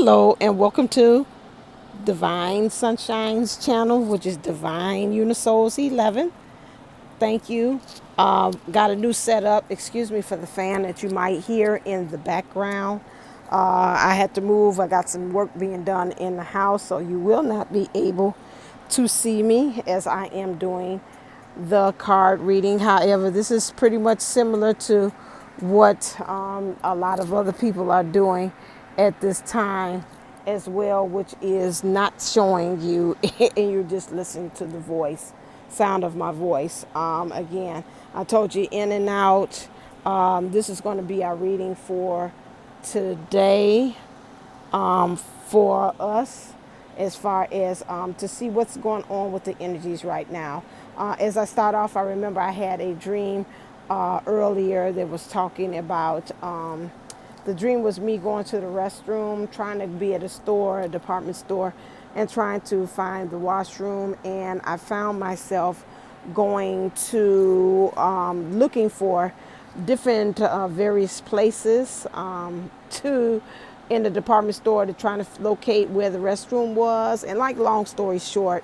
Hello and welcome to Divine Sunshine's channel, which is Divine Unisouls 11. Thank you. Got a new setup. Excuse me for the fan that you might hear in the background. I had to move. I got some work being done in the house, so you will not be able to see me as I am doing the card reading. However, this is pretty much similar to what a lot of other people are doing at this time as well, which is not showing you and you're just listening to the sound of my voice. Again, I told you in and out. This is going to be our reading for today, for us, as far as to see what's going on with the energies right now. As I start off, I remember I had a dream earlier that was talking about the dream was me going to the restroom, trying to be at a store, a department store, and trying to find the washroom. And I found myself going to looking for different various places to in the department store to trying to locate where the restroom was. And like long story short,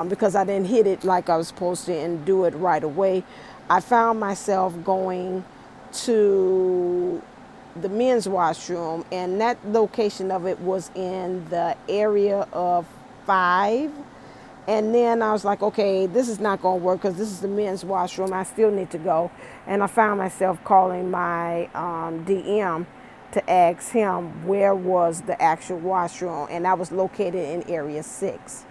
because I didn't hit it like I was supposed to and do it right away, I found myself going to the men's washroom, and that location of it was in the area of 5. And then I was like, okay, this is not going to work because this is the men's washroom. I still need to go. And I found myself calling my DM to ask him where was the actual washroom, and that was located in area 6,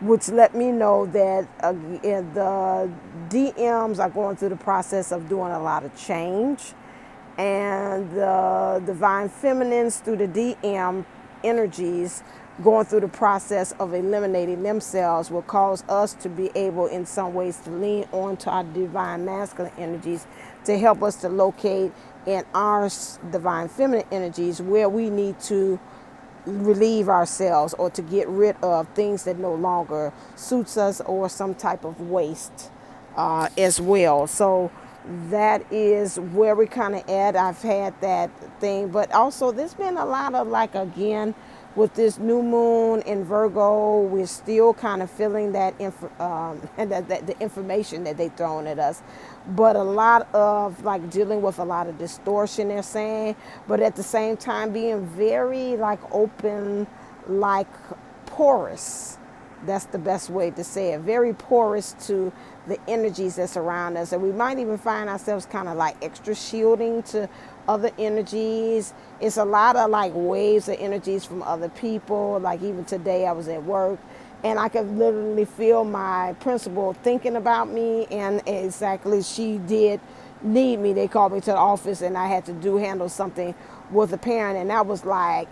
which let me know that the DMs are going through the process of doing a lot of change, and the divine feminines through the DM energies going through the process of eliminating themselves will cause us to be able in some ways to lean on to our divine masculine energies to help us to locate in our divine feminine energies where we need to relieve ourselves or to get rid of things that no longer suits us or some type of waste as well. So that is where we kind of at. I've had that thing, but also there's been a lot of, like, again, with this new moon in Virgo, we're still kind of feeling that the information that they thrown at us, but a lot of like dealing with a lot of distortion, they're saying, but at the same time being very like open, like porous. That's the best way to say it. Very porous to the energies that surround us. And we might even find ourselves kind of like extra shielding to other energies. It's a lot of like waves of energies from other people. Like even today I was at work and I could literally feel my principal thinking about me, and exactly she did need me. They called me to the office and I had to handle something with a parent, and that was like,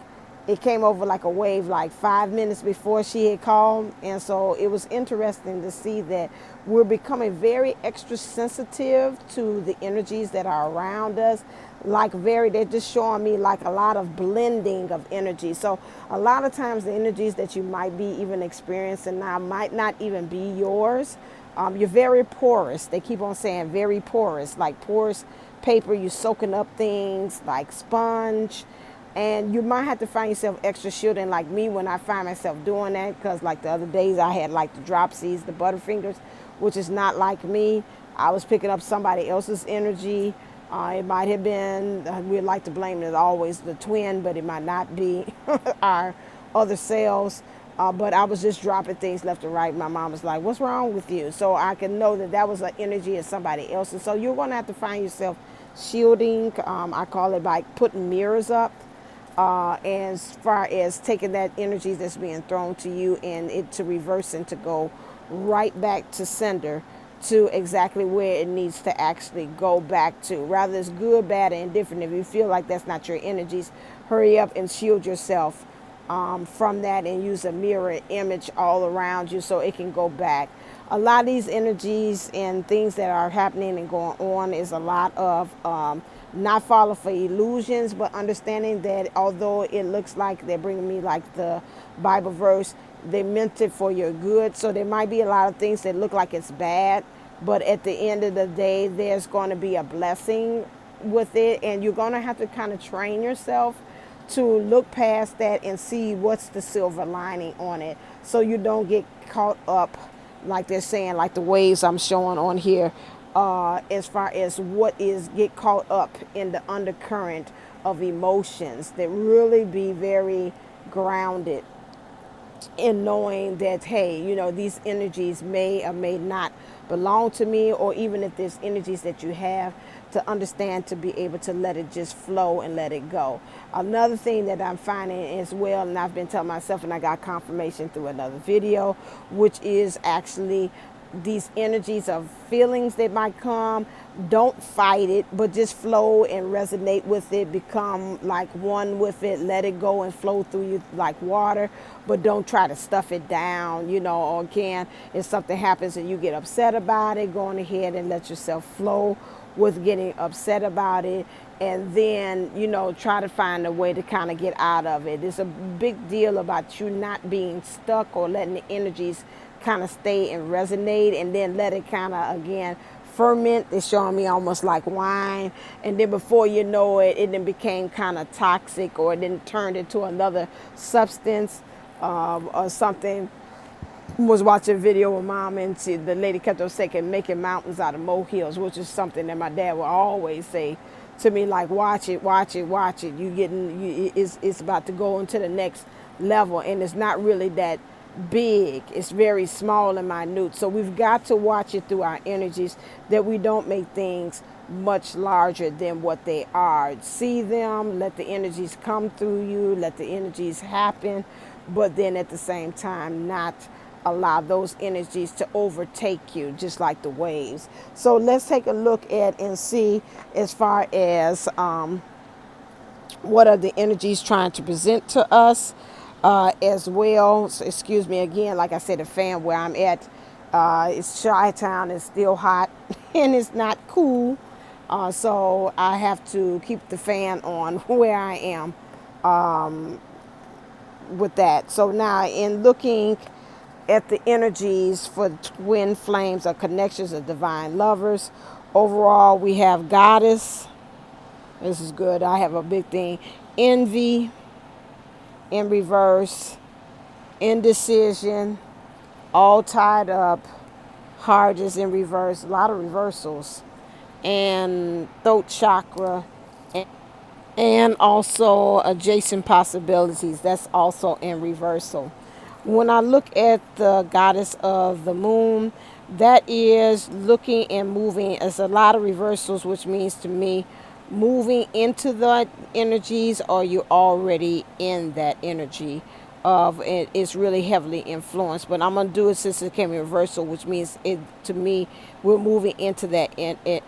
it came over like a wave like 5 minutes before she had called. And so it was interesting to see that we're becoming very extra sensitive to the energies that are around us. Like they're just showing me like a lot of blending of energy. So a lot of times the energies that you might be even experiencing now might not even be yours. You're very porous. They keep on saying very porous, like porous paper. You're soaking up things like sponge. And you might have to find yourself extra shielding, like me when I find myself doing that, because like the other days I had like the dropsies, the butterfingers, which is not like me. I was picking up somebody else's energy. It might have been, we'd like to blame it as always the twin, but it might not be our other selves. But I was just dropping things left and right. My mom was like, what's wrong with you? So I can know that that was an energy of somebody else. And so you're going to have to find yourself shielding. I call it like putting mirrors up. As far as taking that energy that's being thrown to you and it to reverse and to go right back to sender, to exactly where it needs to actually go back to. Rather it's good, bad, and indifferent. If you feel like that's not your energies, hurry up and shield yourself from that and use a mirror image all around you so it can go back. A lot of these energies and things that are happening and going on is a lot of not falling for illusions, but understanding that although it looks like they're bringing me like the Bible verse, they meant it for your good. So there might be a lot of things that look like it's bad, but at the end of the day, there's going to be a blessing with it, and you're going to have to kind of train yourself to look past that and see what's the silver lining on it, so you don't get caught up, like they're saying, like the waves I'm showing on here, as far as what is get caught up in the undercurrent of emotions. That really be very grounded in knowing that, hey, these energies may or may not belong to me, or even if there's energies that you have, to understand, to be able to let it just flow and let it go. Another thing that I'm finding as well, and I've been telling myself, and I got confirmation through another video, which is actually these energies of feelings that might come, don't fight it, but just flow and resonate with it, become like one with it, let it go and flow through you like water, but don't try to stuff it down, or again, if something happens and you get upset about it, go on ahead and let yourself flow with getting upset about it, and then try to find a way to kind of get out of it. It's a big deal about you not being stuck or letting the energies kind of stay and resonate, and then let it kind of again ferment. It's showing me almost like wine, and then before you know it, it then became kind of toxic, or it then turned into another substance, or something. Was watching a video with mom, and the lady kept on saying making mountains out of molehills, which is something that my dad would always say to me, like, watch it, watch it, watch it. It's about to go into the next level, and it's not really that big. It's very small and minute. So we've got to watch it through our energies, that we don't make things much larger than what they are. See them, let the energies come through you, let the energies happen, but then at the same time not allow those energies to overtake you, just like the waves. So let's take a look at and see, as far as what are the energies trying to present to us, as well. So, excuse me again, like I said, the fan where I'm at, it's Chi-Town, it's still hot and it's not cool, so I have to keep the fan on where I am, with that. So now, in looking at the energies for twin flames or connections of divine lovers, overall we have Goddess. This is good. I have a big thing. Envy in reverse, indecision, all tied up, heart is in reverse, a lot of reversals, and throat chakra, and also adjacent possibilities, that's also in reversal. When I look at the goddess of the moon, that is looking and moving as a lot of reversals, which means to me moving into the energies, or you're already in that energy of it is really heavily influenced. But I'm gonna do it since it came in reversal, which means it, to me, we're moving into that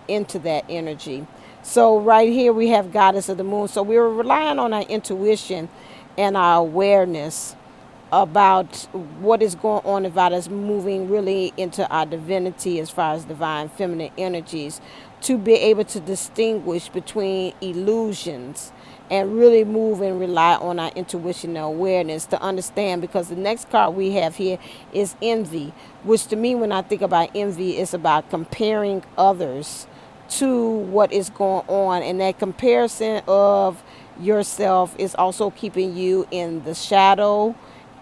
into that energy. So right here we have goddess of the moon. So we're relying on our intuition and our awareness about what is going on about us, moving really into our divinity as far as divine feminine energies, to be able to distinguish between illusions and really move and rely on our intuition and awareness to understand. Because the next card we have here is envy, which to me, when I think about envy, it's about comparing others to what is going on, and that comparison of yourself is also keeping you in the shadow,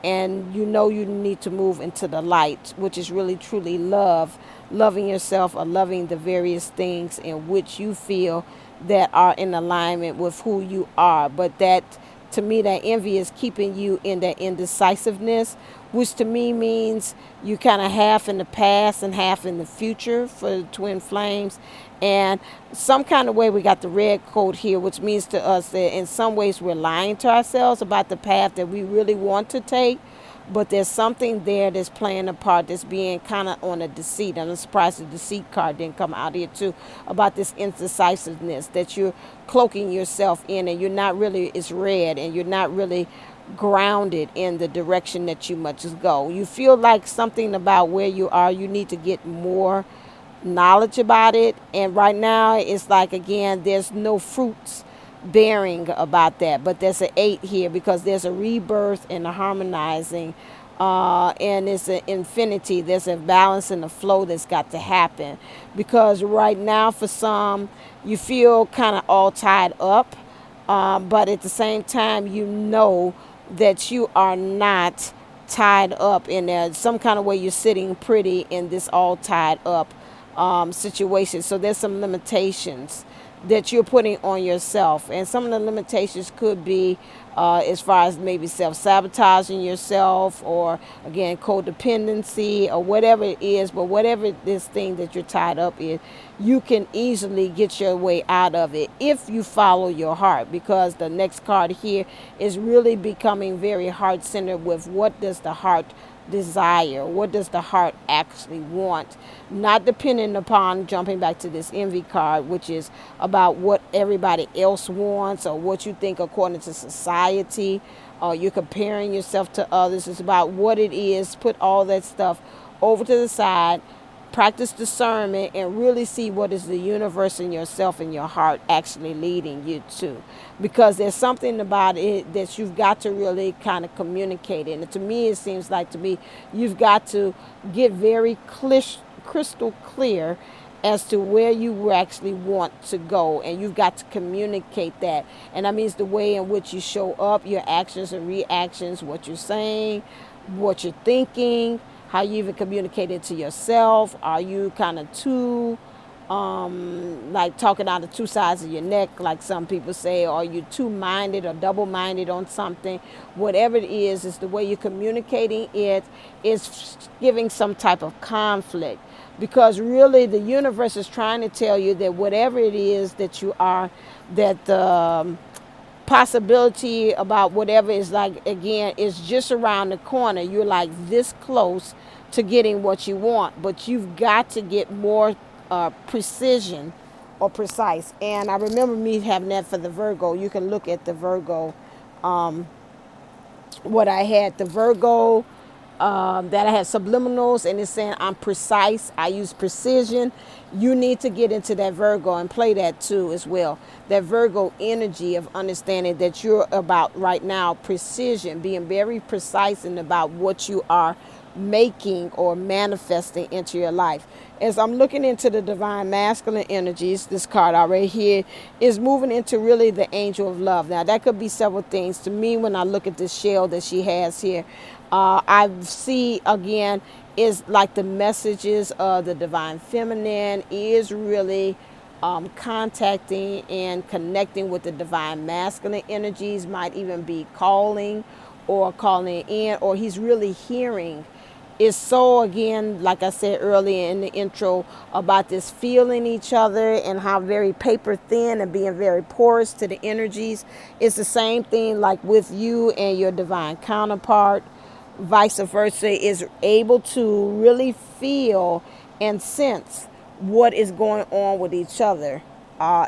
and you need to move into the light, which is really truly loving yourself, or loving the various things in which you feel that are in alignment with who you are. But that, to me, that envy is keeping you in that indecisiveness, which to me means you kind of half in the past and half in the future for the twin flames. And some kind of way we got the red coat here, which means to us that in some ways we're lying to ourselves about the path that we really want to take, but there's something there that's playing a part, that's being kind of on a deceit. I'm surprised the deceit card didn't come out here too, about this indecisiveness that you're cloaking yourself in, and you're not really, it's red, and you're not really grounded in the direction that you must go. You feel like something about where you are, you need to get more knowledge about it, and right now it's like, again, there's no fruits bearing about that. But there's an 8 here, because there's a rebirth and a harmonizing, and it's an infinity. There's a balance and a flow that's got to happen, because right now for some, you feel kind of all tied up, but at the same time, you know that you are not tied up in there. Some kind of way you're sitting pretty in this all tied up situation. So there's some limitations that you're putting on yourself. And some of the limitations could be as far as maybe self-sabotaging yourself, or again codependency, or whatever it is. But whatever this thing that you're tied up in, you can easily get your way out of it if you follow your heart, because the next card here is really becoming very heart-centered with what does the heart desire, what does the heart actually want, not depending upon jumping back to this envy card, which is about what everybody else wants or what you think according to society, or you're comparing yourself to others. It's about what it is. Put all that stuff over to the side, practice discernment, and really see what is the universe and yourself and your heart actually leading you to, because there's something about it that you've got to really kind of communicate it. And to me, it seems like to me you've got to get very crystal clear as to where you actually want to go, and you've got to communicate that. And that means the way in which you show up, your actions and reactions, what you're saying, what you're thinking, how you even communicate it to yourself. Are you kind of too like talking out of two sides of your neck, like some people say? Are you too minded or double minded on something? Whatever it is the way you're communicating it is giving some type of conflict, because really the universe is trying to tell you that whatever it is that you are, that the possibility about whatever is, like, again, is just around the corner. You're like this close to getting what you want, but you've got to get more precision or precise. And I remember me having that for the Virgo. You can look at the Virgo, what I had, the Virgo, that I had subliminals, and it's saying I'm precise. I use precision. You need to get into that Virgo and play that too as well. That Virgo energy of understanding that you're about right now, precision, being very precise and about what you are making or manifesting into your life. As I'm looking into the divine masculine energies, this card already here is moving into really the angel of love. Now that could be several things. To me, when I look at this shell that she has here, I see again is like the messages of the divine feminine is really contacting and connecting with the divine masculine energies. Might even be calling or calling in, or he's really hearing. Is so, again, like I said earlier in the intro, about this feeling each other and how very paper thin and being very porous to the energies. It's the same thing like with you and your divine counterpart, vice versa, is able to really feel and sense what is going on with each other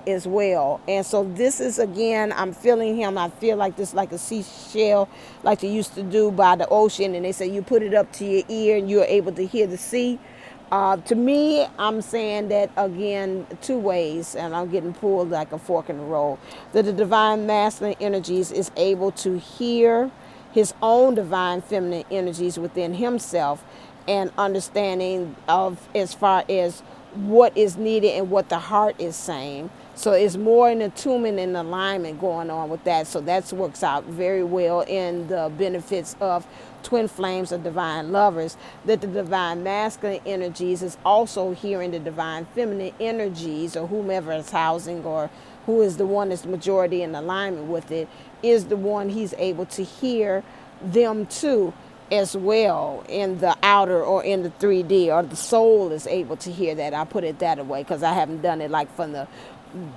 as well. And so this is, again, I'm feeling him. I feel like this, like a seashell, like they used to do by the ocean, and they say you put it up to your ear and you're able to hear the sea. To me, I'm saying that again two ways, and I'm getting pulled like a fork in the road. That the divine masculine energies is able to hear his own divine feminine energies within himself, and understanding of as far as what is needed and what the heart is saying. So it's more an attunement and alignment going on with that. So that works out very well in the benefits of twin flames of divine lovers. That the divine masculine energies is also hearing the divine feminine energies, or whomever is housing, or who is the one that's the majority in alignment with it, is the one he's able to hear them too as well in the outer or in the 3D, or the soul is able to hear that. I put it that way because I haven't done it like from the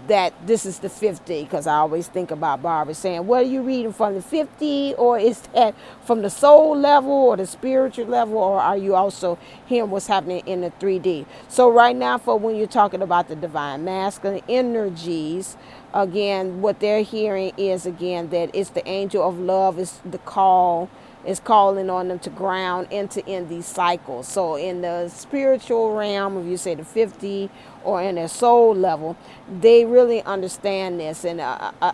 that this is the 50, because I always think about Barbara saying, what are you reading from, the 50, or is that from the soul level or the spiritual level, or are you also hearing what's happening in the 3D? So right now, for when you're talking about the divine masculine energies, again, what they're hearing is, again, that it's the angel of love, is the call, is calling on them to ground and to end these cycles. So in the spiritual realm, if you say the 50, or in their soul level, they really understand this, and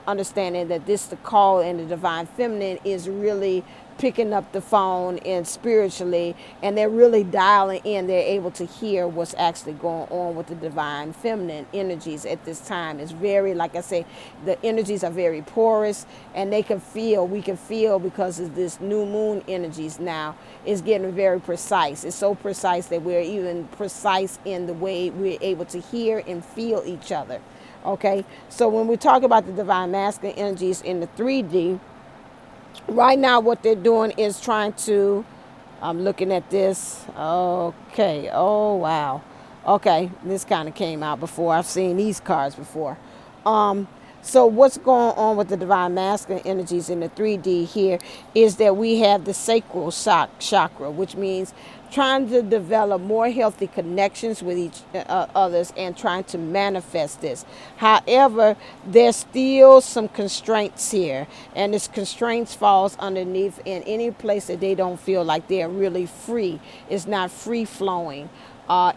understanding that this the call in the divine feminine is really picking up the phone and spiritually, and they're really dialing in. They're able to hear what's actually going on with the divine feminine energies at this time. It's very, like I say, the energies are very porous, and they can feel, we can feel, because of this new moon energies now is getting very precise. It's so precise that we're even precise in the way we're able to hear and feel each other. Okay, so when we talk about the divine masculine energies in the 3D, right now what they're doing is trying to, I'm looking at this. Okay, oh wow. Okay, this kind of came out before. I've seen these cards before. So what's going on with the divine masculine energies in the 3D here is that we have the sacral chakra, which means trying to develop more healthy connections with each others and trying to manifest this. However, there's still some constraints here, and this constraints falls underneath in any place that they don't feel like they're really free. It's not free flowing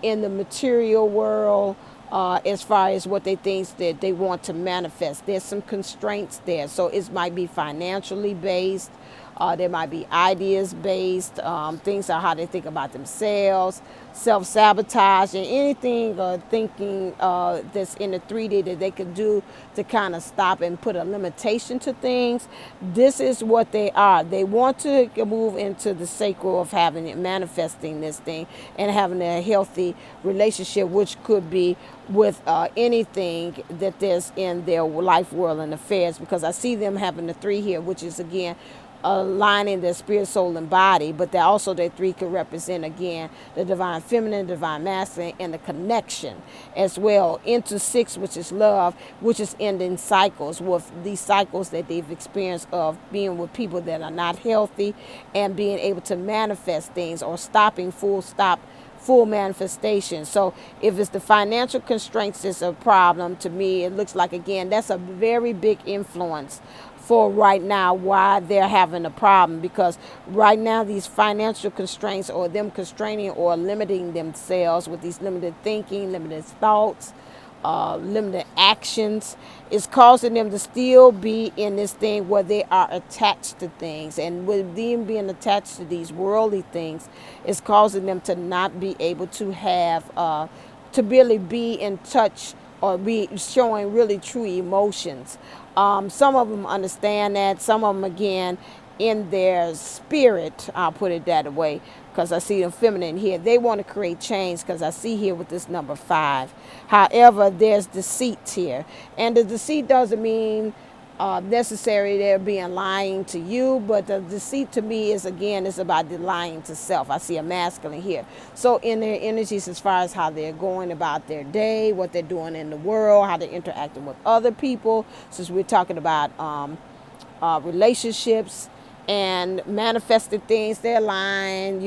in the material world. As far as what they think that they want to manifest, there's some constraints there. So it might be financially based, there might be ideas based, things are how they think about themselves, self-sabotage, and anything thinking that's in the 3D that they could do to kind of stop and put a limitation to things. This is what they are. They want to move into the sacral of having it, manifesting this thing and having a healthy relationship, which could be with anything that there's in their life, world, and affairs, because I see them having the 3 here, which is again aligning their spirit, soul, and body, but that also their 3 could represent again the divine feminine, divine masculine, and the connection as well into 6, which is love, which is ending cycles, with these cycles that they've experienced of being with people that are not healthy and being able to manifest things or stopping full manifestation. So if it's the financial constraints is a problem, to me it looks like again that's a very big influence for right now why they're having a problem, because right now these financial constraints or them constraining or limiting themselves with these limited thinking, limited thoughts, limited actions is causing them to still be in this thing where they are attached to things, and with them being attached to these worldly things is causing them to not be able to have to really be in touch or be showing really true emotions. Some of them understand that, some of them again in their spirit, I'll put it that way, because I see them feminine here, they want to create change, because I see here with this number 5. However, there's deceit here, and the deceit doesn't mean necessarily they're being lying to you, but the deceit to me is again it's about the lying to self. I see a masculine here, so in their energies as far as how they're going about their day, what they're doing in the world, how they're interacting with other people, since we're talking about relationships and manifested things, they're lying,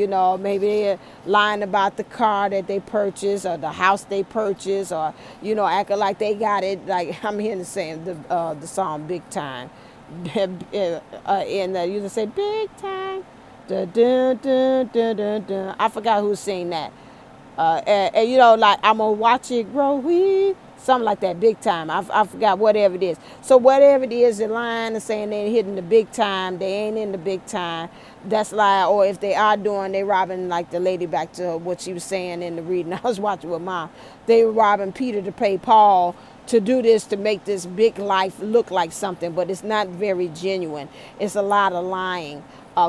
maybe they're lying about the car that they purchased or the house they purchased, or, acting like they got it. Like I'm hearing the song Big Time. And you just say big time. Dun, dun, dun, dun, dun, dun. I forgot who sang that. And like I'm gonna watch it grow, something like that, big time. I forgot whatever it is. So whatever it is, they're lying and saying they're hitting the big time. They ain't in the big time. That's lie. Or if they are doing, they robbing, like the lady back to what she was saying in the reading I was watching with Mom. They were robbing Peter to pay Paul to do this, to make this big life look like something, but it's not very genuine. It's a lot of lying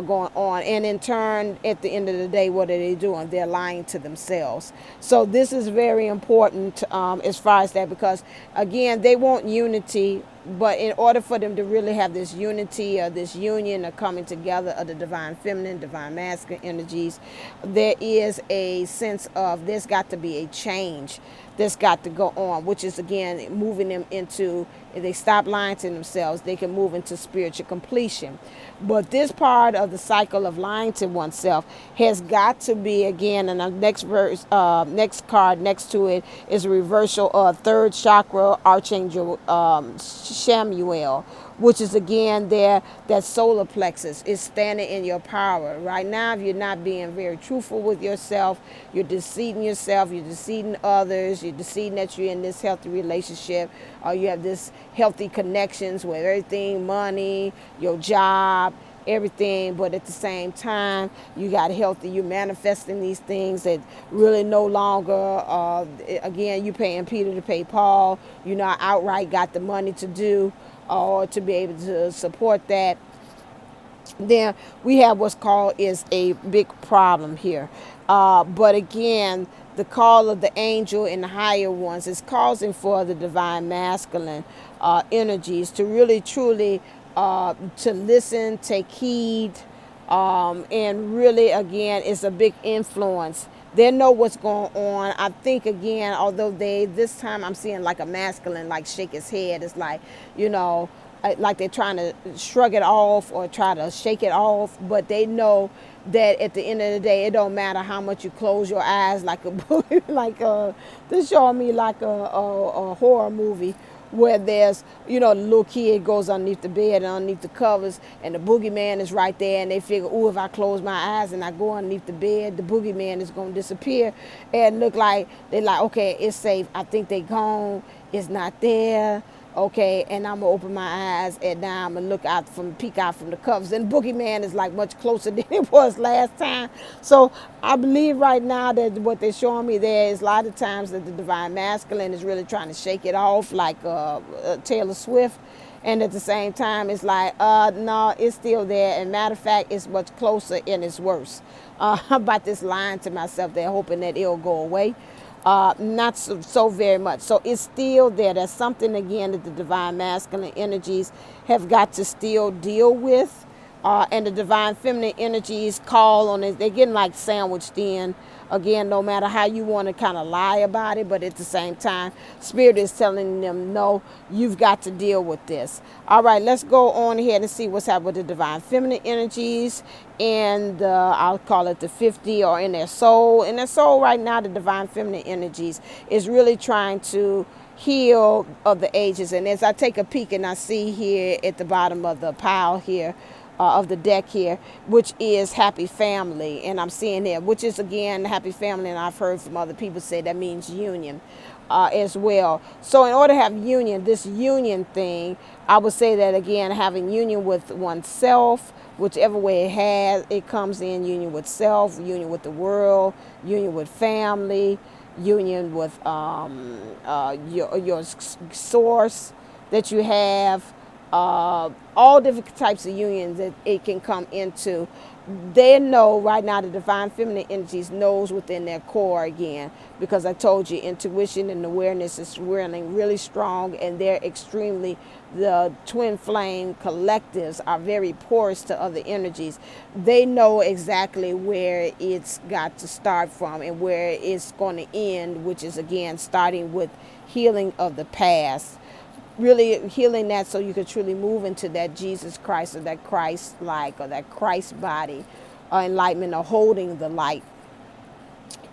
going on, and in turn at the end of the day, what are they doing? They're lying to themselves. So this is very important as far as that, because again they want unity, but in order for them to really have this unity or this union or coming together of the divine feminine, divine masculine energies, there is a sense of there's got to be a change that's got to go on, which is again moving them into, if they stop lying to themselves, they can move into spiritual completion. But this part of the cycle of lying to oneself has got to be, again, and the next verse, next card next to it is a reversal of 3rd chakra, Archangel Samuel, which is again there, that solar plexus is standing in your power. Right now, if you're not being very truthful with yourself, you're deceiving yourself, you're deceiving others, you're deceiving that you're in this healthy relationship, or you have this healthy connections with everything, money, your job, everything, but at the same time you got healthy, you manifesting these things that really no longer again, you paying Peter to pay Paul, you know, outright got the money to do or to be able to support that. Then we have what's called is a big problem here. But again, the call of the angel and the higher ones is causing for the divine masculine energies to really truly to listen, take heed, and really again it's a big influence. They know what's going on. I think again, although this time I'm seeing like a masculine like shake his head. It's like, you know, like they're trying to shrug it off or try to shake it off, but they know that at the end of the day, it don't matter how much you close your eyes, like a like this showing me like a horror movie where there's, you know, the little kid goes underneath the bed and underneath the covers and the boogeyman is right there, and they figure, oh, if I close my eyes and I go underneath the bed, the boogeyman is going to disappear, and look like they're like, okay, it's safe, I think they gone, it's not there, okay, and I'm gonna open my eyes and now I'm gonna peek out from the covers, and the boogeyman is like much closer than it was last time. So I believe right now that what they're showing me there is a lot of times that the divine masculine is really trying to shake it off like Taylor Swift, and at the same time it's like no, it's still there, and matter of fact it's much closer and it's worse. About this lying to myself there, hoping that it'll go away. Not so very much. So it's still there. There's something again that the divine masculine energies have got to still deal with. And the divine feminine energies call on it. They're getting like sandwiched in. Again, no matter how you want to kind of lie about it, but at the same time, Spirit is telling them, no, you've got to deal with this. All right, let's go on ahead and see what's happening with the divine feminine energies. And I'll call it the 50, or in their soul. In their soul right now, the divine feminine energies is really trying to heal of the ages. And as I take a peek and I see here at the bottom of the pile here, of the deck here, which is happy family, and I'm seeing here, which is again happy family, and I've heard from other people say that means union as well. So in order to have union, this union thing, I would say that again, having union with oneself, whichever way it comes in, union with self, union with the world, union with family, union with your source that you have, all different types of unions that it can come into. They know right now, the divine feminine energies knows within their core again, because I told you intuition and awareness is really strong, and they're extremely, the twin flame collectives are very porous to other energies. They know exactly where it's got to start from and where it's going to end, which is again starting with healing of the past. Really healing that so you could truly move into that Jesus Christ, or that Christ-like, or that Christ body, enlightenment, or holding the light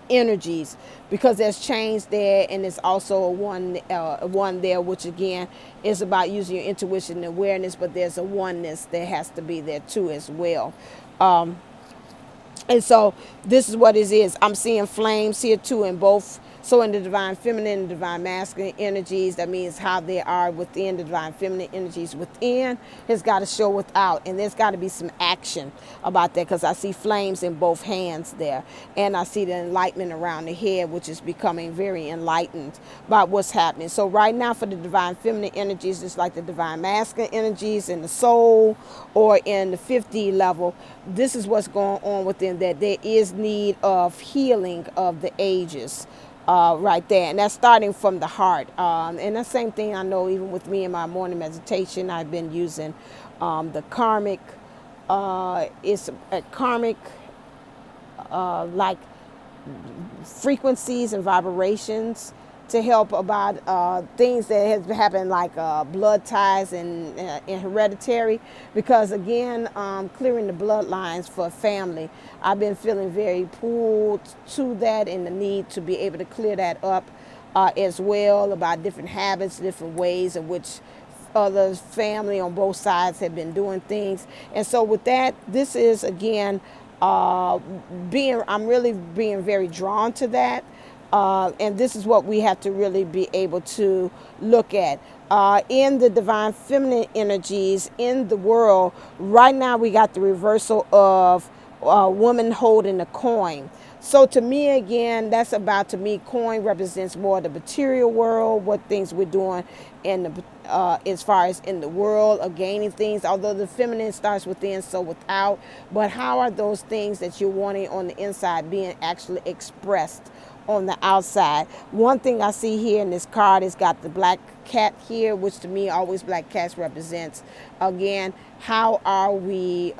energies, because there's change there, and it's also a one there, which again is about using your intuition and awareness, but there's a oneness that has to be there too as well. And so this is what it is. I'm seeing flames here too in both. So in the divine feminine and divine masculine energies, that means how they are within. The divine feminine energies within has got to show without. And there's got to be some action about that, because I see flames in both hands there. And I see the enlightenment around the head, which is becoming very enlightened about what's happening. So right now for the divine feminine energies, it's like the divine masculine energies in the soul or in the 50 level. This is what's going on within that. There is need of healing of the ages. Right there, and that's starting from the heart, and the same thing I know even with me in my morning meditation. I've been using the karmic, it's a karmic like frequencies and vibrations to help about things that has happened, like blood ties and hereditary, because again, clearing the bloodlines for family, I've been feeling very pulled to that, and the need to be able to clear that up as well, about different habits, different ways in which other family on both sides have been doing things. And so with that, this is again uh, I'm really being very drawn to that. And this is what we have to really be able to look at. In the divine feminine energies in the world, right now we got the reversal of woman holding a coin. So to me, again, that's about, to me, coin represents more the material world, what things we're doing in the as far as in the world of gaining things. Although the feminine starts within, so without. But how are those things that you're wanting on the inside being actually expressed on the outside? One thing I see here in this card is got the black cat here, which to me always black cats represents, again, how are we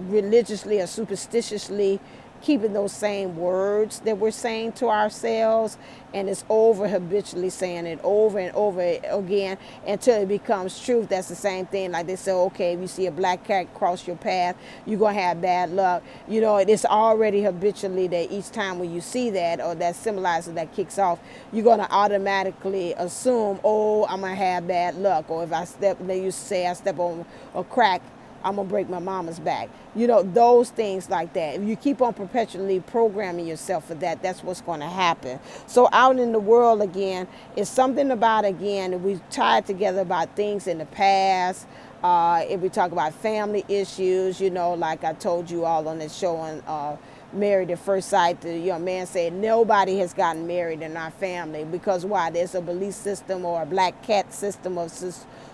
religiously or superstitiously keeping those same words that we're saying to ourselves, and it's over habitually saying it over and over again until it becomes truth. That's the same thing. Like they say, okay, if you see a black cat cross your path, you're going to have bad luck. You know, it's already habitually that each time when you see that or that symbolizes, that kicks off, you're going to automatically assume, oh, I'm going to have bad luck. Or if I step, they used to say I step on a crack, I'm going to break my mama's back. You know, those things like that. If you keep on perpetually programming yourself for that, that's what's going to happen. So out in the world, again, it's something about, again, we tied together about things in the past. If we talk about family issues, you know, like I told you all on this show on Married at First Sight, the young man said nobody has gotten married in our family because why? There's a belief system or a black cat system of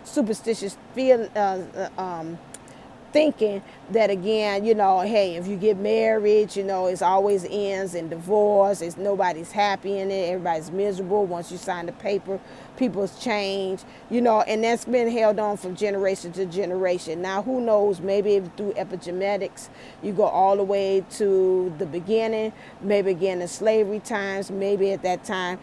superstitious thinking that, again, you know, hey, if you get married, you know, it's always ends in divorce. It's nobody's happy in it. Everybody's miserable. Once you sign the paper, people's change, you know, and that's been held on from generation to generation. Now, who knows, maybe through epigenetics, you go all the way to the beginning, maybe again in slavery times, maybe at that time,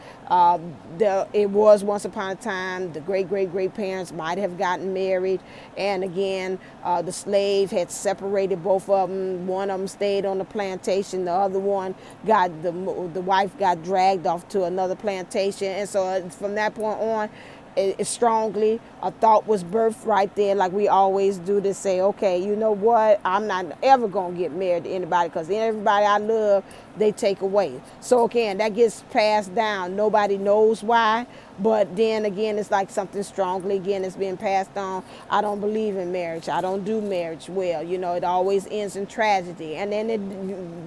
it was once upon a time, the great parents might have gotten married, and again, the slave had separated both of them. One of them stayed on the plantation, the other one the wife got dragged off to another plantation, and so from that point on, it strongly a thought was birthed right there, like we always do, to say, okay, you know what, I'm not ever gonna get married to anybody because everybody I love, they take away. So again, that gets passed down. Nobody knows why, but then again, it's like something strongly again is being passed on. I don't believe in marriage. I don't do marriage well. You know, it always ends in tragedy, and then it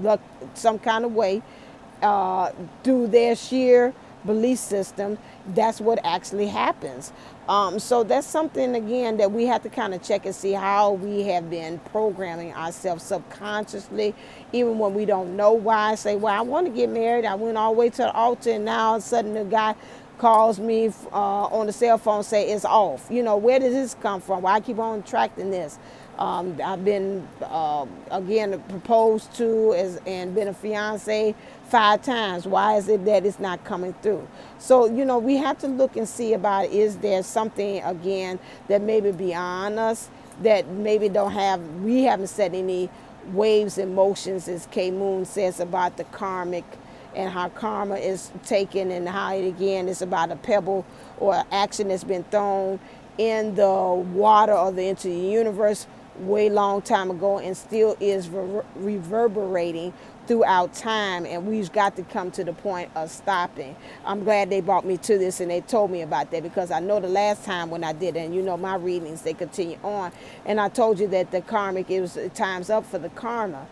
look some kind of way through their sheer belief system, that's what actually happens. So that's something, again, that we have to kind of check and see how we have been programming ourselves subconsciously, even when we don't know why. Say, well, I want to get married. I went all the way to the altar, and now all of a sudden the guy calls me on the cell phone, say it's off. You know, where does this come from? Why I keep on attracting this? I've been, again, proposed to and been a fiance 5 times. Why is it that it's not coming through? So, you know, we have to look and see about, is there something, again, that maybe beyond us that maybe we haven't set any waves in motions, as K. Moon says about the karmic and how karma is taken, and how it, again, is about a pebble or action that's been thrown in the water or into the universe way long time ago and still is reverberating throughout time, and we've got to come to the point of stopping. I'm glad they brought me to this and they told me about that, because I know the last time when I did it, and you know my readings, they continue on, and I told you that the karmic, it was time's up for the karma.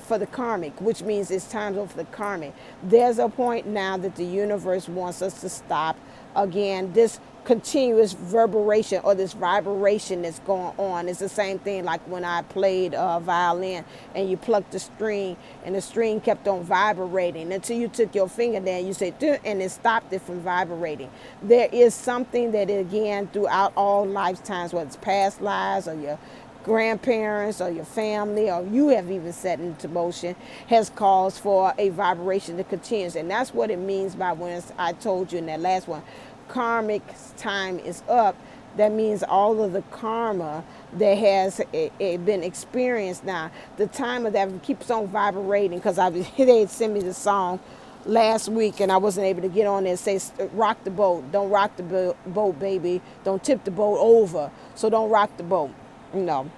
For the karmic, which means it's time's up for the karmic. There's a point now that the universe wants us to stop, again, this continuous reverberation or this vibration that's going on. It's the same thing like when I played violin and you plucked the string and the string kept on vibrating until you took your finger there and you said, and it stopped it from vibrating. There is something that, again, throughout all lifetimes, whether it's past lives or your grandparents or your family or you have even set into motion, has caused for a vibration to continue. And that's what it means by when I told you in that last one, karmic time is up. That means all of the karma that has been experienced now, the time of that keeps on vibrating, because they sent me the song last week, and I wasn't able to get on there and say, rock the boat. Don't rock the boat, baby. Don't tip the boat over. So don't rock the boat. You know,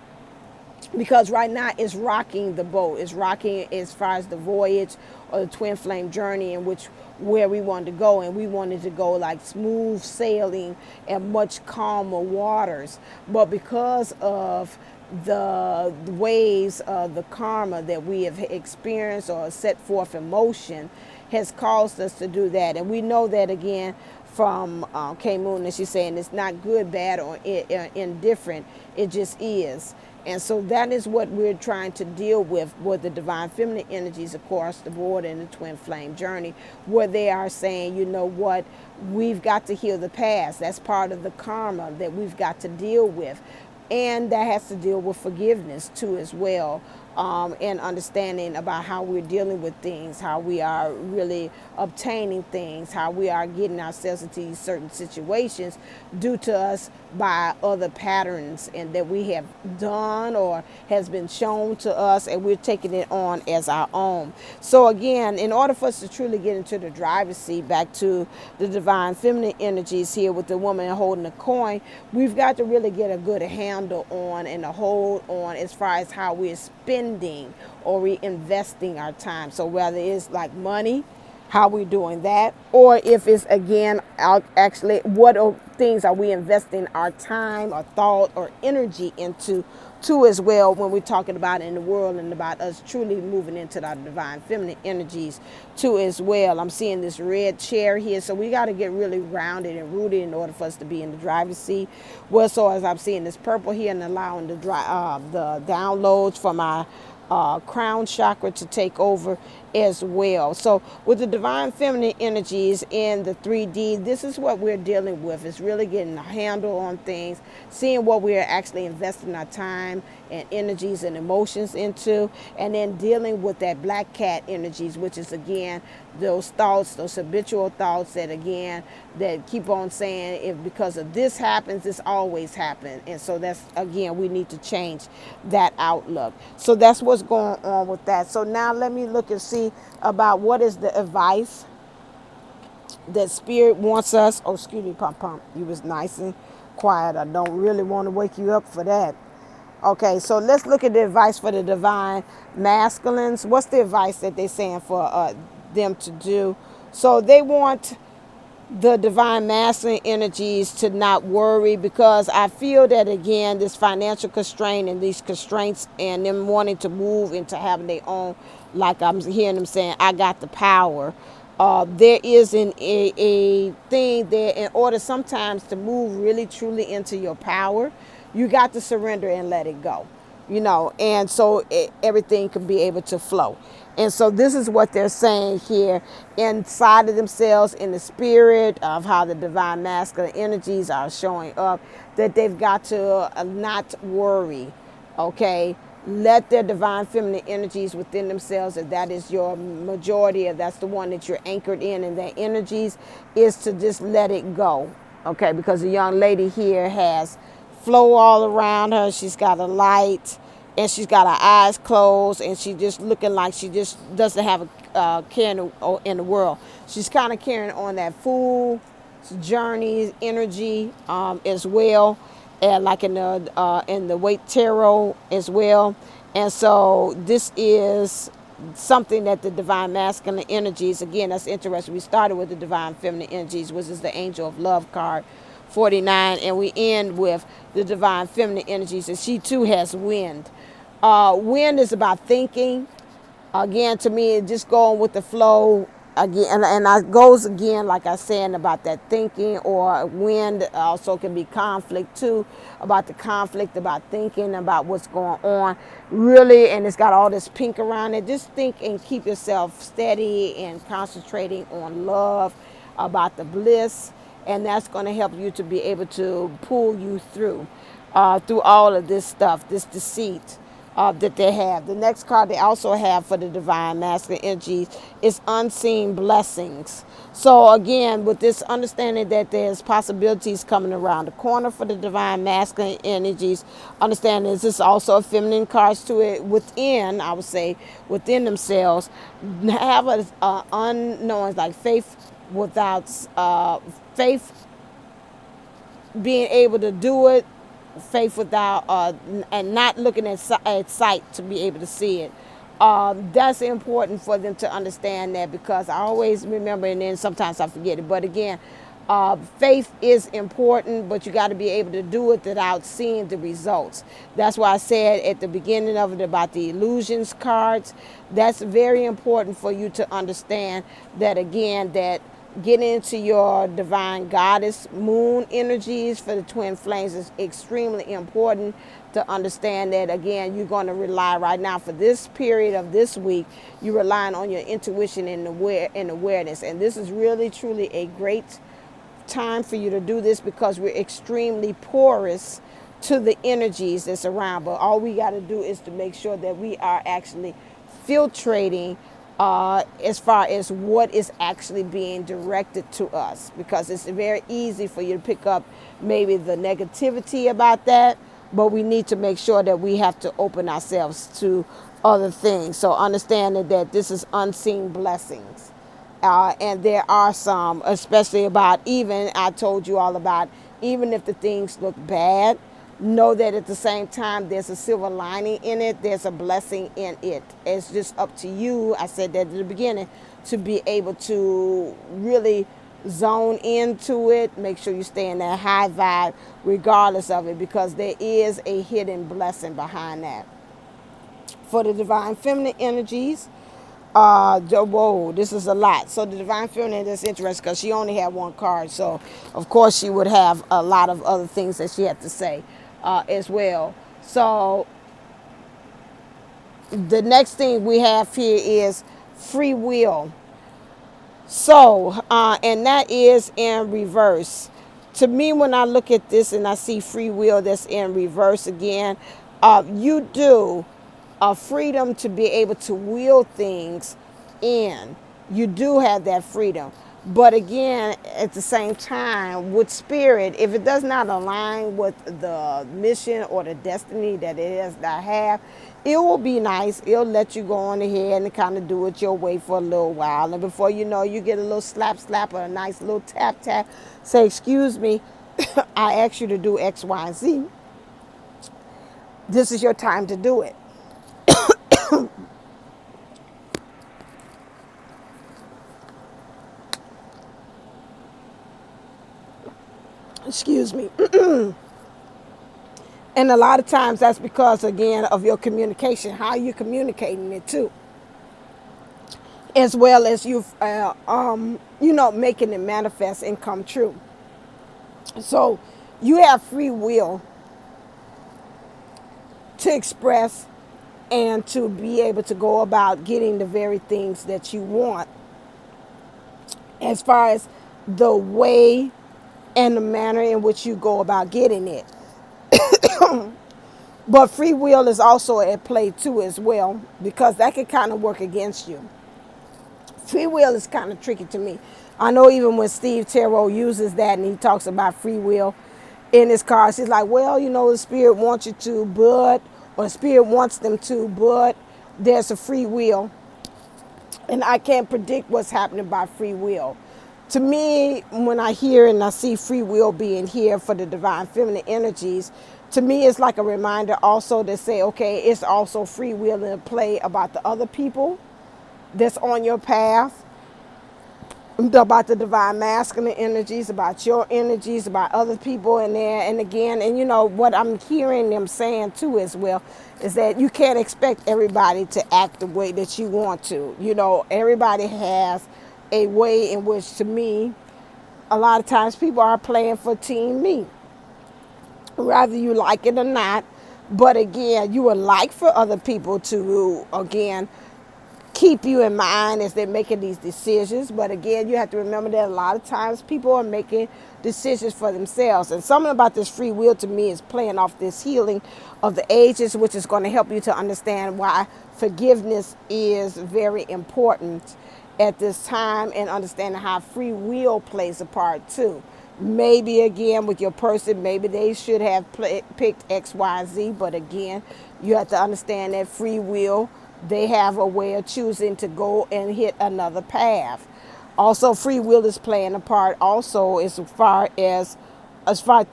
because right now it's rocking the boat. It's rocking as far as the voyage or the twin flame journey in which where we wanted to go, and we wanted to go like smooth sailing and much calmer waters. But because of the waves of the karma that we have experienced or set forth in motion has caused us to do that. And we know that again from K Moon, and she's saying it's not good, bad, or indifferent. It just is. And so that is what we're trying to deal with the divine feminine energies across the board in the twin flame journey, where they are saying, you know what, we've got to heal the past. That's part of the karma that we've got to deal with. And that has to deal with forgiveness too as well, and understanding about how we're dealing with things, how we are really obtaining things, how we are getting ourselves into certain situations due to us by other patterns and that we have done or has been shown to us, and we're taking it on as our own. So again, in order for us to truly get into the driver's seat, back to the divine feminine energies here with the woman holding the coin, we've got to really get a good handle on and a hold on as far as how we're spending or reinvesting our time. So whether it's like money, how we're doing that, or if it's again actually what things are we investing our time or thought or energy into too as well, when we're talking about in the world and about us truly moving into the divine feminine energies too as well. I'm seeing this red chair here, so we got to get really grounded and rooted in order for us to be in the driver's seat. Well, so as I'm seeing this purple here and allowing the downloads from our crown chakra to take over as well. So with the divine feminine energies in the 3D, this is what we're dealing with. It's really getting a handle on things, seeing what we're actually investing our time and energies and emotions into, and then dealing with that black cat energies, which is again those thoughts, those habitual thoughts that again that keep on saying, if because of this happens, this always happens. And so that's again, we need to change that outlook. So that's what's going on with that. So now let me look and see about what is the advice that spirit wants us. Oh, excuse me, Pump Pump, you was nice and quiet. I don't really want to wake you up for that. Okay, so let's look at the advice for the divine masculines. What's the advice that they're saying for them to do? So they want the divine masculine energies to not worry, because I feel that again, this financial constraint and these constraints and them wanting to move into having their own, like I'm hearing them saying, I got the power. There is a thing there, in order sometimes to move really truly into your power, you got to surrender and let it go, you know, and so everything can be able to flow. And so this is what they're saying here inside of themselves, in the spirit of how the divine masculine energies are showing up, that they've got to not worry, okay? Let their divine feminine energies within themselves, if that is your majority, if that's the one that you're anchored in their energies, is to just let it go, okay? Because the young lady here has flow all around her. She's got a light, and she's got her eyes closed, and she just looking like she just doesn't have a care in the world. She's kind of carrying on that fool's journey energy as well, and like in the Weight Tarot as well. And so this is something that the divine masculine energies, again, that's interesting. We started with the divine feminine energies, which is the Angel of Love card 49, and we end with the divine feminine energies, and she too has wind. Wind is about thinking. Again, to me, just going with the flow. Again, and I goes again, like I said, about that thinking, or wind also can be conflict too, about the conflict, about thinking, about what's going on, really, and it's got all this pink around it. Just think and keep yourself steady and concentrating on love, about the bliss, and that's going to help you to be able to pull you through all of this stuff, this deceit, that they have. The next card they also have for the divine masculine energies is unseen blessings. So again, with this understanding that there's possibilities coming around the corner for the divine masculine energies, understand this is also a feminine cards to it within, I would say, within themselves, have a unknown, like faith without faith, being able to do it, faith without and not looking at sight to be able to see it. That's important for them to understand that, because I always remember, and then sometimes I forget it. But again, faith is important, but you got to be able to do it without seeing the results. That's why I said at the beginning of it about the illusions cards. That's very important for you to understand that, again, that getting into your divine goddess moon energies for the twin flames is extremely important to understand that. Again, you're going to rely right now for this period of this week, you're relying on your intuition and awareness. And this is really, truly a great time for you to do this, because we're extremely porous to the energies that's around. But all we got to do is to make sure that we are actually filtrating as far as what is actually being directed to us, because it's very easy for you to pick up maybe the negativity about that, but we need to make sure that we have to open ourselves to other things. So understanding that this is unseen blessings. And there are some, especially about, even I told you all about, even if the things look bad, know that at the same time there's a silver lining in it, there's a blessing in it. It's just up to you, I said that at the beginning, to be able to really zone into it. Make sure you stay in that high vibe regardless of it, because there is a hidden blessing behind that. For the divine feminine energies, whoa, this is a lot. So the divine feminine, that's interesting, because she only had one card, so of course she would have a lot of other things that she had to say as well. So the next thing we have here is free will. So and that is in reverse. To me, when I look at this and I see free will that's in reverse again, you do freedom to be able to will things in. You do have that freedom. But again, at the same time, with spirit, if it does not align with the mission or the destiny that it is that I have, it will be nice. It'll let you go on ahead and kind of do it your way for a little while. And before you know, you get a little slap or a nice little tap. Say, excuse me, I asked you to do X, Y, and Z. This is your time to do it. Excuse me. And a lot of times that's because, again, of your communication, how you're communicating it too, as well as you making it manifest and come true. So you have free will to express and to be able to go about getting the very things that you want, as far as the way and the manner in which you go about getting it. But free will is also at play too as well, because that can kind of work against you. Free will is kind of tricky to me. I know even when Steve Tarot uses that and he talks about free will in his cards, he's like, well, the spirit wants you to, but, or the spirit wants them to, but there's a free will. And I can't predict what's happening by free will. To me, when I hear and I see free will being here for the divine feminine energies, to me it's like a reminder also to say, okay, it's also free will in play about the other people that's on your path, about the divine masculine energies, about your energies, about other people in there. And again, and what I'm hearing them saying too as well is that you can't expect everybody to act the way that you want to. Everybody has a way in which, to me, a lot of times people are playing for team me, whether you like it or not. But again, you would like for other people to, again, keep you in mind as they're making these decisions. But again, you have to remember that a lot of times people are making decisions for themselves. And something about this free will to me is playing off this healing of the ages, which is going to help you to understand why forgiveness is very important at this time, and understanding how free will plays a part too. Maybe again with your person, maybe they should have picked X, Y, Z, but again, you have to understand that free will, they have a way of choosing to go and hit another path. Also, free will is playing a part also as far as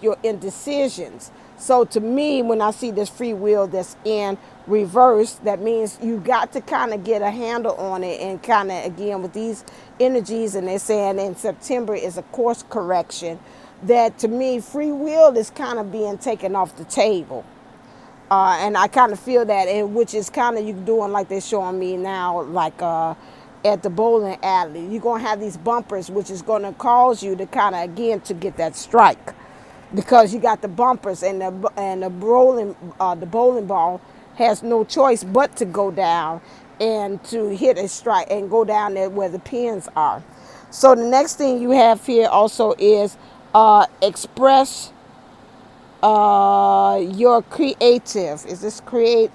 your indecisions. So to me, when I see this free will that's in reverse, that means you got to kind of get a handle on it, and kind of again with these energies, and they're saying in September is a course correction, that to me free will is kind of being taken off the table. And I kind of feel that, and which is kind of you doing like they're showing me now, like at the bowling alley. You're going to have these bumpers, which is going to cause you to kind of, again, to get that strike. Because you got the bumpers, and the bowling ball has no choice but to go down and to hit a strike and go down there where the pins are. So the next thing you have here also is express your creative. Is this create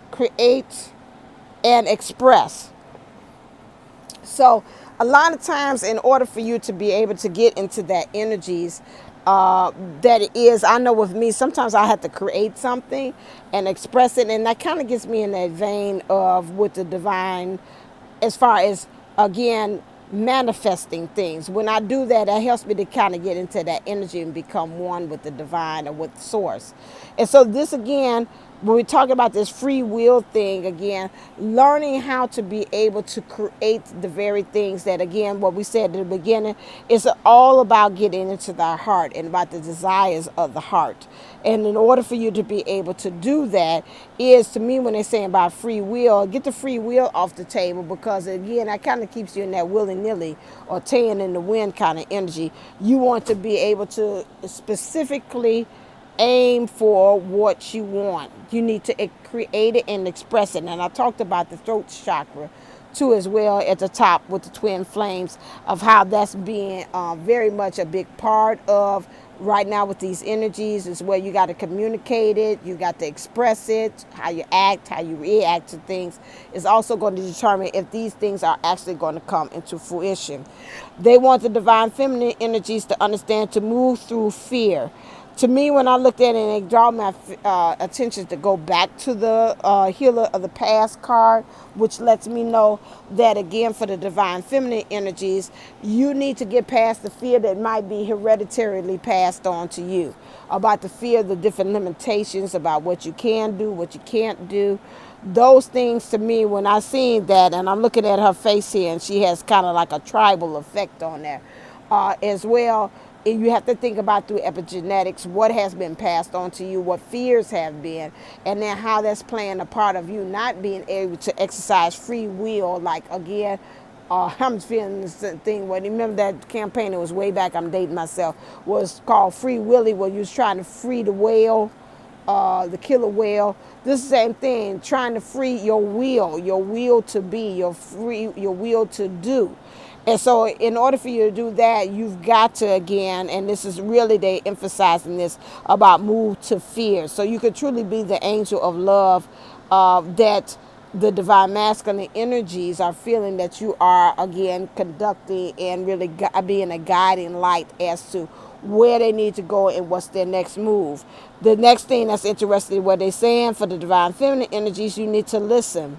and express? So a lot of times, in order for you to be able to get into that energies, that it is, I know with me, sometimes I have to create something and express it, and that kind of gets me in that vein of with the divine, as far as, again, manifesting things. When I do that, that helps me to kind of get into that energy and become one with the divine or with source. And so this, again, when we talk about this free will thing, again, learning how to be able to create the very things that, again, what we said at the beginning, is all about getting into the heart and about the desires of the heart. And in order for you to be able to do that is, to me, when they're saying about free will, get the free will off the table, because again, that kind of keeps you in that willy-nilly or tan in the wind kind of energy. You want to be able to specifically aim for what you want. You need to create it and express it. And I talked about the throat chakra too, as well, at the top with the twin flames, of how that's being very much a big part of right now with these energies, is where you got to communicate it, you got to express it. How you act, how you react to things is also going to determine if these things are actually going to come into fruition. They want the divine feminine energies to understand to move through fear. To me, when I looked at it, and it draw my attention to go back to the healer of the past card, which lets me know that, again, for the divine feminine energies, you need to get past the fear that might be hereditarily passed on to you, about the fear of the different limitations, about what you can do, what you can't do. Those things, to me, when I seen that, and I'm looking at her face here, and she has kind of like a tribal effect on there as well. You have to think about through epigenetics what has been passed on to you, what fears have been, and then how that's playing a part of you not being able to exercise free will. Like, again, I'm feeling this thing where, remember that campaign that was way back, I'm dating myself, was called Free Willy, where you was trying to free the whale, the killer whale. This is the same thing, trying to free your will to be, your will to do. And so in order for you to do that, you've got to, again, and this is really, they emphasizing this, about move to fear. So you could truly be the angel of love that the divine masculine energies are feeling that you are, again, conducting and really being a guiding light as to where they need to go and what's their next move. The next thing that's interesting, what they're saying for the divine feminine energies, you need to listen.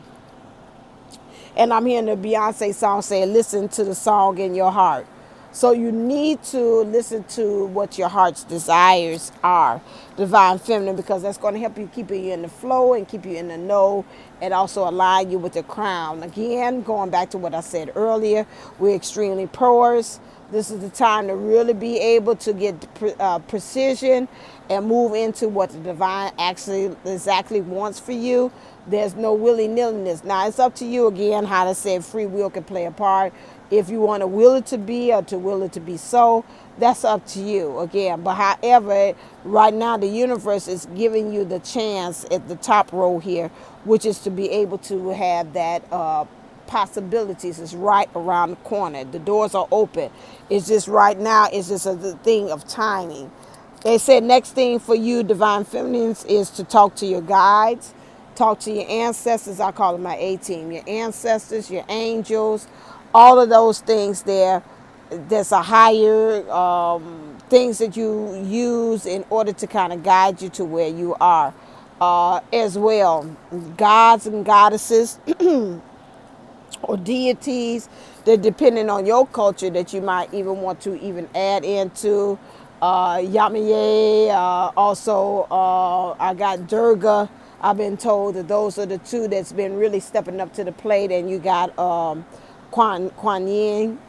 And I'm hearing the Beyonce song say, listen to the song in your heart. So you need to listen to what your heart's desires are, divine feminine, because that's going to help you keep you in the flow and keep you in the know, and also align you with the crown. Again, going back to what I said earlier, we're extremely porous. This is the time to really be able to get precision and move into what the divine actually exactly wants for you. There's no willy-nilliness. Now, it's up to you, again, how to say free will can play a part. If you want to will it to be or to will it to be so, that's up to you, again. But however, right now the universe is giving you the chance at the top row here, which is to be able to have that possibilities is right around the corner. The doors are open. It's just right now, it's just a thing of timing. They said next thing for you, divine feminines, is to talk to your guides, talk to your ancestors. I call them my A team. Your ancestors, your angels, all of those things there. There's a higher things that you use in order to kind of guide you to where you are as well. Gods and goddesses or deities that depending on your culture that you might even want to even add into Yamaye, also I got Durga. I've been told that those are the two that's been really stepping up to the plate, and you got Kuan Yin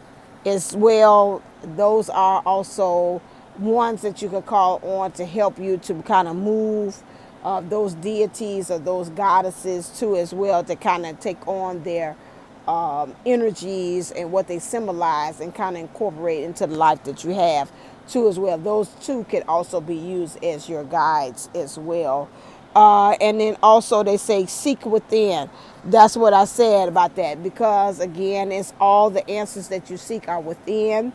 as well. Those are also ones that you could call on to help you to kind of move those deities or those goddesses too as well, to kind of take on their energies and what they symbolize and kind of incorporate into the life that you have too as well. Those two can also be used as your guides as well. And then also they say seek within. That's what I said about that, because again, it's all the answers that you seek are within.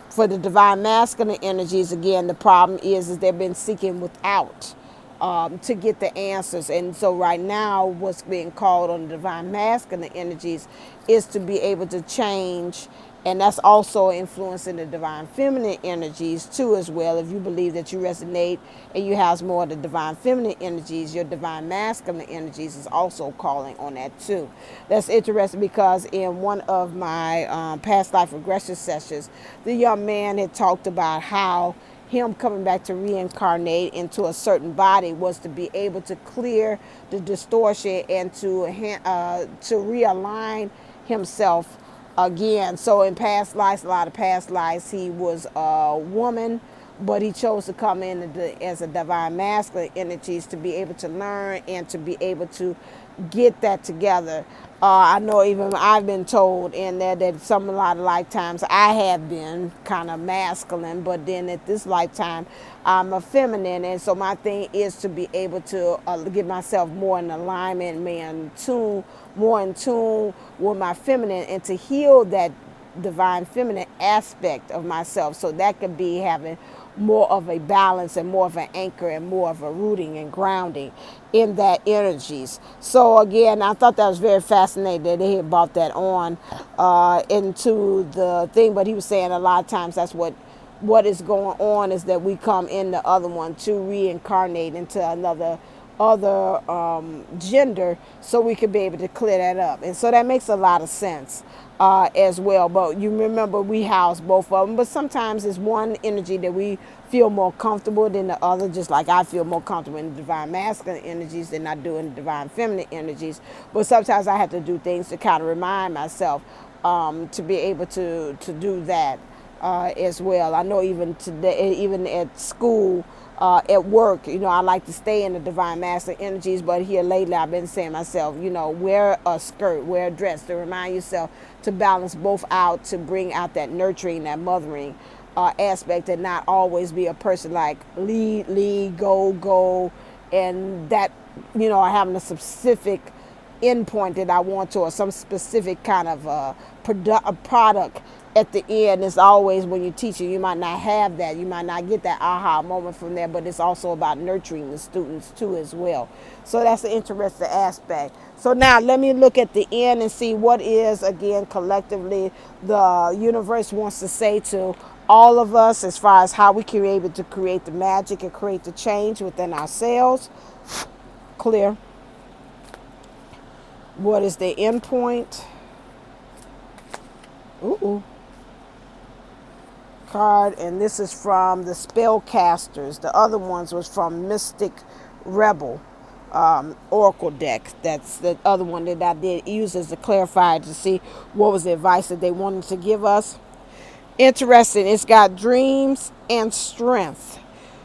For the divine masculine energies, again, the problem is they've been seeking without to get the answers. And so right now, what's being called on the divine masculine energies is to be able to change. And that's also influencing the divine feminine energies too as well. If you believe that you resonate and you have more of the divine feminine energies, your divine masculine energies is also calling on that too. That's interesting, because in one of my past life regression sessions, the young man had talked about how him coming back to reincarnate into a certain body was to be able to clear the distortion and to realign himself again. So in past lives, a lot of past lives, he was a woman, but he chose to come in as a divine masculine energies to be able to learn and to be able to get that together. I know even I've been told in there that a lot of lifetimes I have been kind of masculine, but then at this lifetime I'm a feminine, and so my thing is to be able to get myself more in alignment, more in tune with my feminine, and to heal that divine feminine aspect of myself, so that could be having more of a balance and more of an anchor and more of a rooting and grounding in that energies. So again, I thought that was very fascinating that they had brought that on into the thing. But he was saying a lot of times that's what is going on, is that we come in the other one to reincarnate into another gender, so we could be able to clear that up. And so that makes a lot of sense as well. But you remember, we house both of them, but sometimes it's one energy that we feel more comfortable than the other, just like I feel more comfortable in the divine masculine energies than I do in the divine feminine energies. But sometimes I have to do things to kind of remind myself to be able to do that as well. I know even today, even at school, at work, I like to stay in the divine masculine energies, but here lately I've been saying to myself, wear a skirt, wear a dress, to remind yourself to balance both out, to bring out that nurturing, that mothering aspect, and not always be a person like lead, go, and that, having a specific endpoint that I want to, or some specific kind of a product at the end. It's always, when you're teaching, you might not have that. You might not get that aha moment from there, but it's also about nurturing the students too as well. So that's an interesting aspect. So now let me look at the end and see what is, again, collectively the universe wants to say to all of us as far as how we can be able to create the magic and create the change within ourselves. Clear. What is the end point? Ooh. Card, and this is from the Spellcasters. The other ones was from Mystic Rebel Oracle deck. That's the other one that I did use as a clarifier to see what was the advice that they wanted to give us. Interesting. It's got dreams and strength.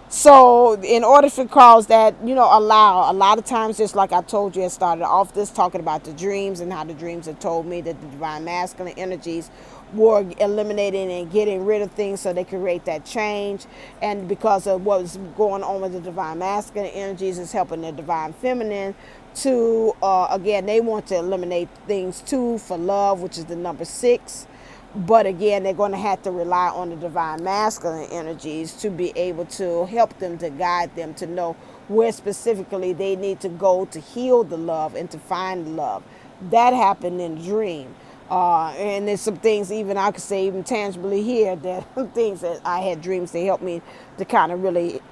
So in order to cause that, allow, a lot of times, just like I told you, I started off this talking about the dreams and how the dreams have told me that the divine masculine energies were eliminating and getting rid of things so they could create that change. And because of what's going on with the divine masculine energies, is helping the divine feminine to, again, they want to eliminate things too for love, which is the number 6. But again, they're going to have to rely on the divine masculine energies to be able to help them, to guide them, to know where specifically they need to go to heal the love and to find the love. That happened in a dream. And there's some things even I could say even tangibly here, that things that I had dreams to help me to kind of really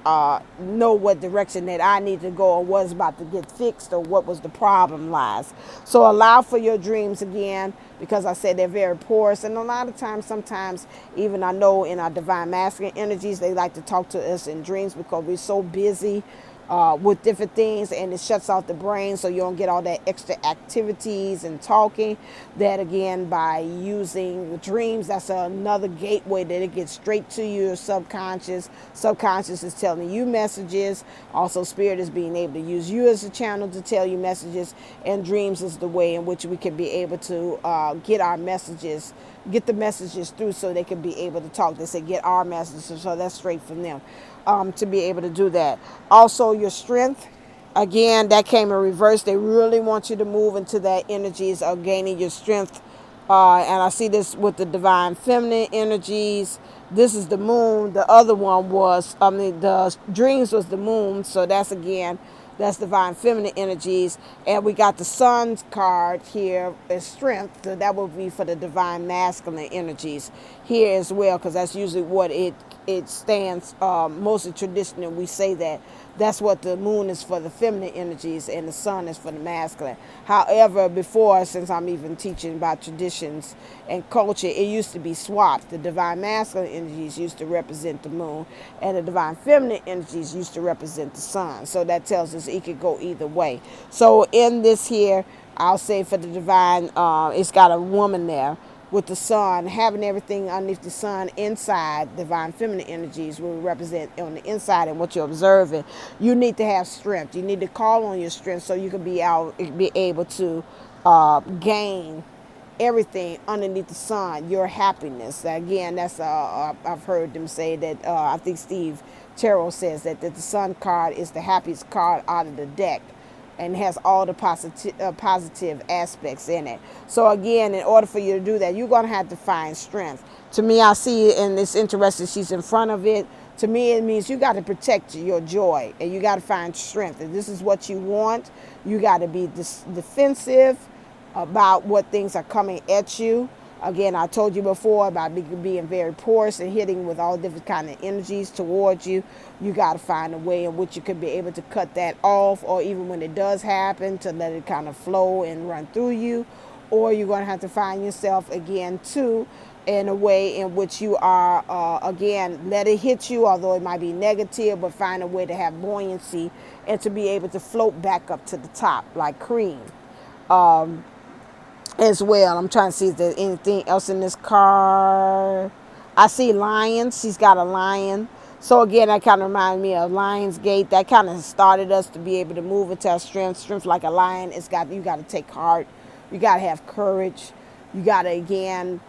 know what direction that I need to go, or what's about to get fixed, or what was the problem lies. So allow for your dreams again, because I said they're very porous. And a lot of times, sometimes even I know in our divine masculine energies, they like to talk to us in dreams because we're so busy with different things, and it shuts off the brain, so you don't get all that extra activities and talking. That again, by using dreams, that's another gateway that it gets straight to your subconscious. Subconscious is telling you messages. Also, spirit is being able to use you as a channel to tell you messages, and dreams is the way in which we can be able to get our messages, get the messages through, so they can be able to talk. They say get our messages, so that's straight from them. To be able to do that. Also, your strength, again, that came in reverse. They really want you to move into that energies of gaining your strength. And I see this with the divine feminine energies. This is the moon. The other one was, the dreams was the moon. So that's again, that's divine feminine energies. And we got the sun's card here as strength. So that will be for the divine masculine energies here as well, because that's usually what it stands. Mostly traditionally, we say that that's what the moon is for, the feminine energies, and the sun is for the masculine. However, before, since I'm even teaching about traditions and culture, it used to be swapped. The divine masculine energies used to represent the moon, and the divine feminine energies used to represent the sun. So that tells us it could go either way. So in this here, I'll say for the divine, it's got a woman there with the sun, having everything underneath the sun inside. Divine feminine energies will represent on the inside and what you're observing. You need to have strength. You need to call on your strength so you can be able to gain everything underneath the sun. Your happiness. Again, that's I've heard them say that. I think Steve Tarot says that the sun card is the happiest card out of the deck, and has all the positive aspects in it. So again, in order for you to do that, you're going to have to find strength. To me, I see it, and it's interesting, she's in front of it. To me, it means you got to protect your joy, and you got to find strength. If this is what you want, you got to be defensive about what things are coming at you. Again, I told you before about being very porous and hitting with all different kind of energies towards you. You got to find a way in which you could be able to cut that off, or even when it does happen, to let it kind of flow and run through you. Or you're going to have to find yourself again too in a way in which you are, again, let it hit you, although it might be negative, but find a way to have buoyancy and to be able to float back up to the top like cream. As well, I'm trying to see if there's anything else in this card. I see lions. She's got a lion. So again, that kind of reminds me of Lion's Gate. That kind of started us to be able to move into our strength. Strength like a lion. You got to take heart. You got to have courage. You got to, again,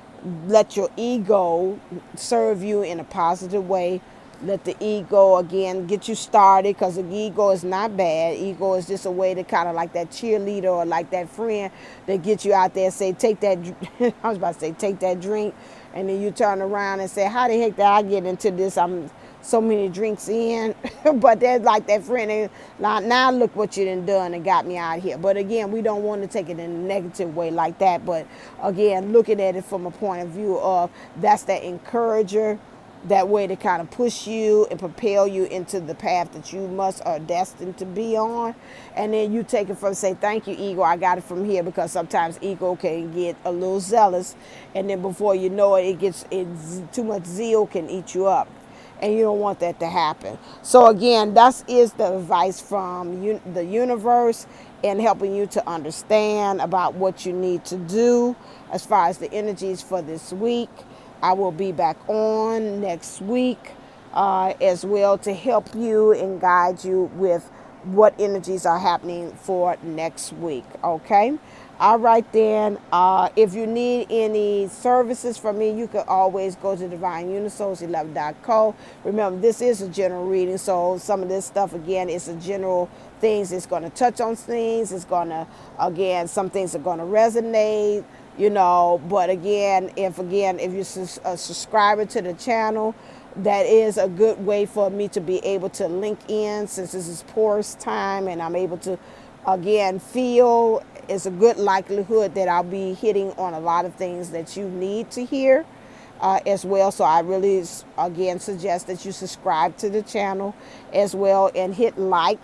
let your ego serve you in a positive way. Let the ego, again, get you started, because the ego is not bad. Ego is just a way to kind of like that cheerleader or like that friend that gets you out there and say, take that, I was about to say, take that drink. And then you turn around and say, how the heck did I get into this? I'm so many drinks in. But they're like that friend. Now look what you done and got me out here. But again, we don't want to take it in a negative way like that. But again, looking at it from a point of view of that's that encourager, that way to kind of push you and propel you into the path that you are destined to be on. And then you take it from, say, thank you, ego, I got it from here, because sometimes ego can get a little zealous, and then before you know it, too much zeal can eat you up, and you don't want that to happen. So again, that is the advice from the universe, and helping you to understand about what you need to do as far as the energies for this week. I will be back on next week as well to help you and guide you with what energies are happening for next week. Okay. All right then. If you need any services from me, you can always go to divineunisource11.co. Remember, this is a general reading, so some of this stuff again is a general things. It's going to touch on things. It's going to, again, some things are going to resonate. But if you're a subscriber to the channel, that is a good way for me to be able to link in, since this is Porous time, and I'm able to again feel it's a good likelihood that I'll be hitting on a lot of things that you need to hear as well. So I really again suggest that you subscribe to the channel as well, and hit like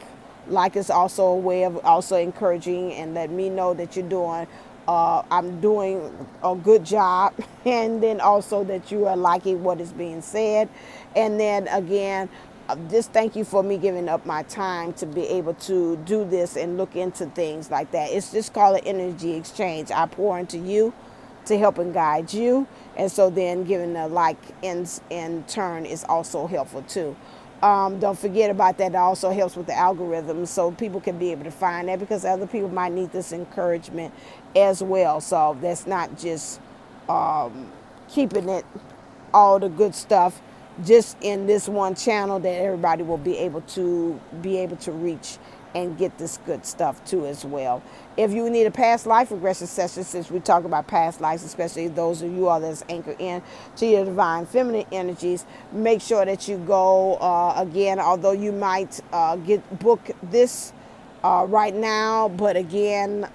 is also a way of also encouraging and let me know that you're doing I'm doing a good job, and then also that you are liking what is being said. And then again, just thank you for me giving up my time to be able to do this and look into things like that. It's just called an energy exchange. I pour into you to help and guide you, and so then giving a like in turn is also helpful too. Don't forget about that. It also helps with the algorithm, so people can be able to find that, because other people might need this encouragement as well. So that's not just keeping it all the good stuff just in this one channel, that everybody will be able to reach and get this good stuff too as well. If you need a past life regression session, since we talk about past lives, especially those of you all that's anchored in to your divine feminine energies, make sure that you go again, although you might book this right now, but again,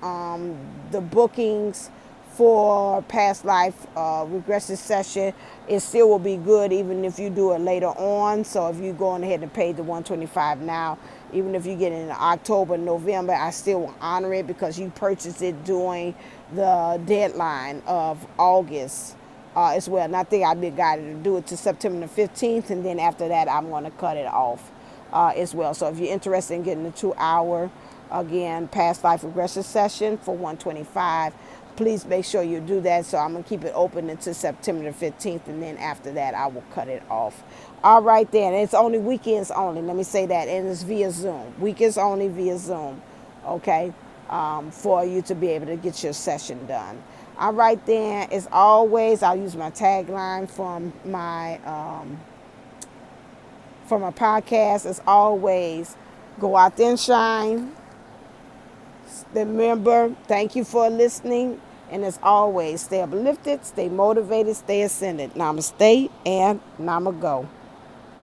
the bookings for past life regression session, it still will be good even if you do it later on. So if you go on ahead and pay the $125 now, even if you get it in October, November, I still will honor it, because you purchased it during the deadline of August as well. And I think I've been guided to do it to September the 15th, and then after that I'm going to cut it off as well. So if you're interested in getting a 2-hour again past life regression session for $125, please make sure you do that. So I'm going to keep it open until September the 15th, and then after that I will cut it off. All right then. It's only weekends only. Let me say that. And it's via Zoom. Weekends only via Zoom. Okay. For you to be able to get your session done. All right then. As always, I'll use my tagline from my podcast. As always, go out there and shine. Remember, thank you for listening. And as always, stay uplifted, stay motivated, stay ascended. Namaste and Namago.